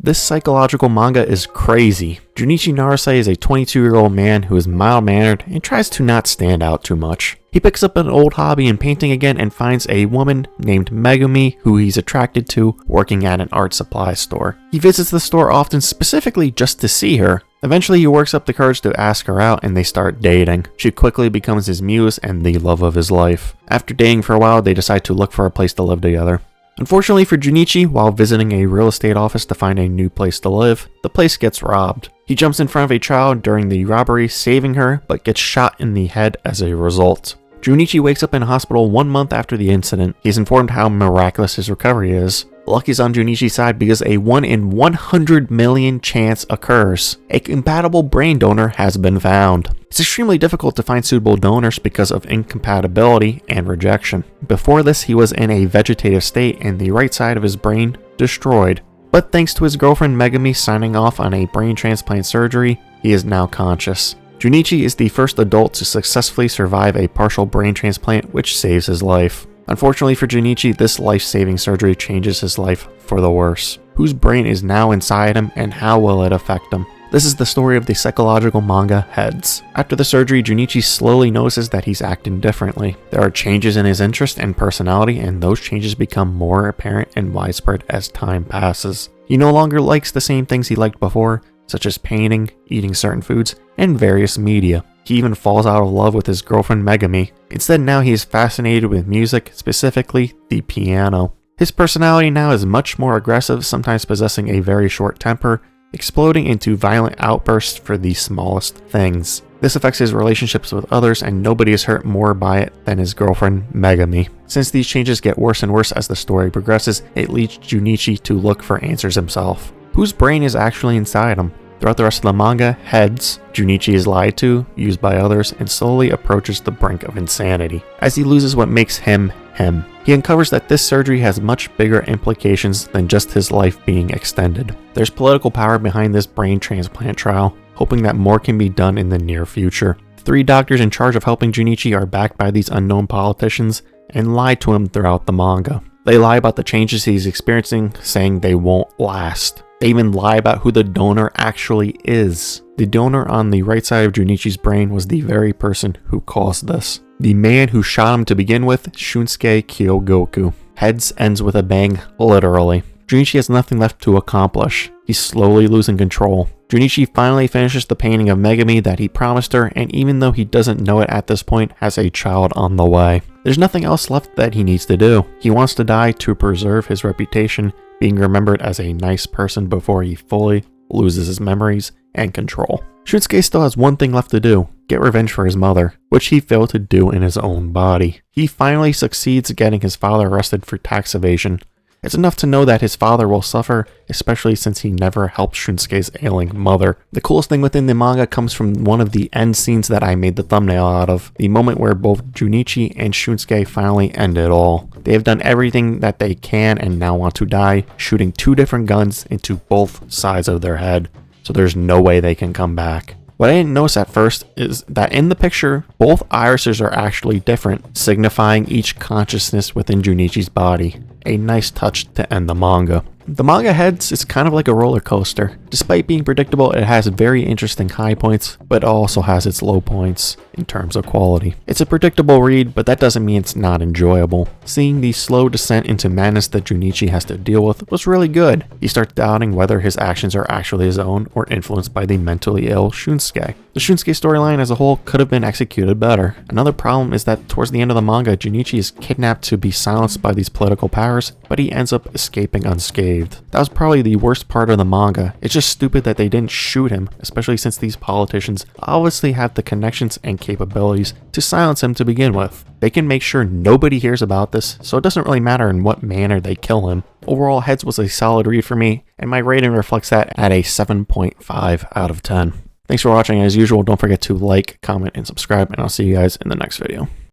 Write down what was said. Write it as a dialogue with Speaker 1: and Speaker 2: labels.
Speaker 1: This psychological manga is crazy. Junichi Naruse is a 22-year-old man who is mild-mannered and tries to not stand out too much. He picks up an old hobby in painting again and finds a woman named Megumi who he's attracted to working at an art supply store. He visits the store often specifically just to see her. Eventually he works up the courage to ask her out and they start dating. She quickly becomes his muse and the love of his life. After dating for a while, they decide to look for a place to live together. Unfortunately for Junichi, while visiting a real estate office to find a new place to live, the place gets robbed. He jumps in front of a child during the robbery, saving her, but gets shot in the head as a result. Junichi wakes up in a hospital 1 month after the incident. He's informed how miraculous his recovery is. Luck is on Junichi's side because a 1 in 100 million chance occurs. A compatible brain donor has been found. It's extremely difficult to find suitable donors because of incompatibility and rejection. Before this, he was in a vegetative state and the right side of his brain destroyed. But thanks to his girlfriend Megumi signing off on a brain transplant surgery, he is now conscious. Junichi is the first adult to successfully survive a partial brain transplant, which saves his life. Unfortunately for Junichi, this life-saving surgery changes his life for the worse. Whose brain is now inside him and how will it affect him? This is the story of the psychological manga Heads. After the surgery, Junichi slowly notices that he's acting differently. There are changes in his interest and personality, and those changes become more apparent and widespread as time passes. He no longer likes the same things he liked before, such as painting, eating certain foods, and various media. He even falls out of love with his girlfriend Megumi. Instead, now he is fascinated with music, specifically the piano. His personality now is much more aggressive, sometimes possessing a very short temper, exploding into violent outbursts for the smallest things. This affects his relationships with others, and nobody is hurt more by it than his girlfriend Megumi. Since these changes get worse and worse as the story progresses, it leads Junichi to look for answers himself. Whose brain is actually inside him? Throughout the rest of the manga, Heads, Junichi is lied to, used by others, and slowly approaches the brink of insanity, as he loses what makes him him. He uncovers that this surgery has much bigger implications than just his life being extended. There's political power behind this brain transplant trial, hoping that more can be done in the near future. 3 doctors in charge of helping Junichi are backed by these unknown politicians and lie to him throughout the manga. They lie about the changes he's experiencing, saying they won't last. They even lie about who the donor actually is. The donor on the right side of Junichi's brain was the very person who caused this. The man who shot him to begin with, Shunsuke Kyogoku. Heads ends with a bang, literally. Junichi has nothing left to accomplish. He's slowly losing control. Junichi finally finishes the painting of Megumi that he promised her, and even though he doesn't know it at this point, has a child on the way. There's nothing else left that he needs to do. He wants to die to preserve his reputation, being remembered as a nice person before he fully loses his memories and control. Shunsuke still has one thing left to do, get revenge for his mother, which he failed to do in his own body. He finally succeeds getting his father arrested for tax evasion. It's enough to know that his father will suffer, especially since he never helped Shunsuke's ailing mother. The coolest thing within the manga comes from one of the end scenes that I made the thumbnail out of, the moment where both Junichi and Shunsuke finally end it all. They have done everything that they can and now want to die, shooting 2 different guns into both sides of their head, so there's no way they can come back. What I didn't notice at first is that in the picture, both irises are actually different, signifying each consciousness within Junichi's body. A nice touch to end the manga. The manga Heads is kind of like a roller coaster. Despite being predictable, it has very interesting high points, but it also has its low points in terms of quality. It's a predictable read, but that doesn't mean it's not enjoyable. Seeing the slow descent into madness that Junichi has to deal with was really good. He starts doubting whether his actions are actually his own or influenced by the mentally ill Shunsuke. The Shunsuke storyline as a whole could have been executed better. Another problem is that towards the end of the manga, Junichi is kidnapped to be silenced by these political powers, but he ends up escaping unscathed. That was probably the worst part of the manga. It's just stupid that they didn't shoot him, especially since these politicians obviously have the connections and capabilities to silence him to begin with. They can make sure nobody hears about this, so it doesn't really matter in what manner they kill him. Overall, Heads was a solid read for me, and my rating reflects that at a 7.5 out of 10. Thanks for watching. As usual, don't forget to like, comment, and subscribe, and I'll see you guys in the next video.